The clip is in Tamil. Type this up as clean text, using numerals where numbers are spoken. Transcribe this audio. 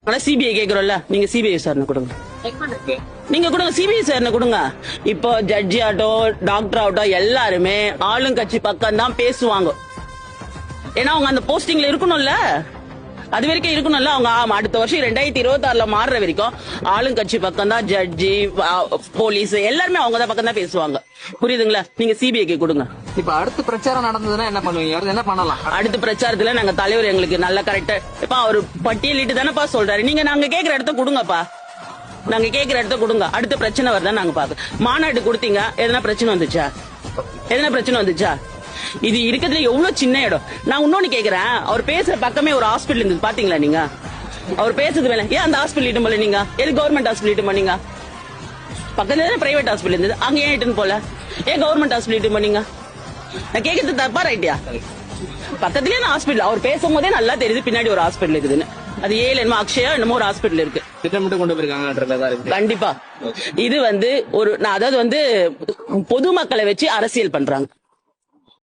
ஆனா சிபிஐ கேக்குறோம்ல, நீங்க சிபிஐ விசாரணை கொடுங்க. நீங்க கொடுங்க, சிபிஐ விசாரணை கொடுங்க. இப்போ ஜட்ஜி ஆகட்டும், டாக்டர் ஆகட்டும், எல்லாருமே ஆளுங்கட்சி பக்கம் தான் பேசுவாங்க. ஏன்னா அவங்க அந்த போஸ்டிங்ல இருக்கணும்ல, அது வரைக்கும் இருக்கணும்ல. அவங்க அடுத்த வருஷம் 2026 மாறுற வரைக்கும் ஆளுங்கட்சி பக்கம் தான் ஜட்ஜி, போலீஸ் எல்லாருமே அவங்க தான் பக்கம் தான் பேசுவாங்க. புரியுதுங்களா? நீங்க சிபிஐக்கு கொடுங்க. இப்ப அடுத்த பிரச்சாரம் நடந்ததுன்னா என்ன பண்ணுவீங்க? என்ன பண்ணலாம்? அடுத்த பிரச்சாரத்துல நாங்க தலைவர் எங்களுக்கு நல்ல கரெக்டா இப்ப அவரு பட்டியலிட்டு தானேப்பா சொல்றாரு. நீங்க நாங்க கேக்குற இடத்த கொடுங்கப்பா, நாங்க கேக்குற இடத்த கொடுங்க. அடுத்த பிரச்சனை வருதா நாங்க பாக்க மாநாடு கொடுத்தீங்க, எதனா பிரச்சனை வந்துச்சா? எதனா பிரச்சனை வந்துச்சா? இது இருக்கிறதுல எவ்வளவு சின்ன இடம். நான் இன்னொன்னு கேக்குறேன், அவர் பேசுற பக்கமே ஒரு ஹாஸ்பிட்டல் இருந்தது பாத்தீங்களா? நீங்க அவர் பேசுறது வேலை ஏன் அந்த ஹாஸ்பிட்டல் இட்டும் போல? நீங்க எது கவர்மெண்ட் ஹாஸ்பிட்டல் இட்டும் பண்ணீங்க? பக்கத்துல பிரைவேட் ஹாஸ்பிட்டல் இருந்தது, அங்க ஏன் இட்டுன்னு போல? ஏன் கவர்மெண்ட் ஹாஸ்பிட்டல் இட்டும் பண்ணீங்க? நான் கேக்குறது தப்பா ரைட்டியா? பக்கத்துலயே நான் ஹாஸ்பிட்டல், அவர் பேசும்போதே நல்லா தெரியுது பின்னாடி ஒரு ஹாஸ்பிட்டல் இருக்குதுன்னு. அது என்னமோ அக்ஷயா என்னமோ ஒரு ஹாஸ்பிட்டல் இருக்கு, திட்டமிட்டு கொண்டு போயிருக்காங்க. கண்டிப்பா இது ஒரு அதாவது பொதுமக்களை வச்சு அரசியல் பண்றாங்க.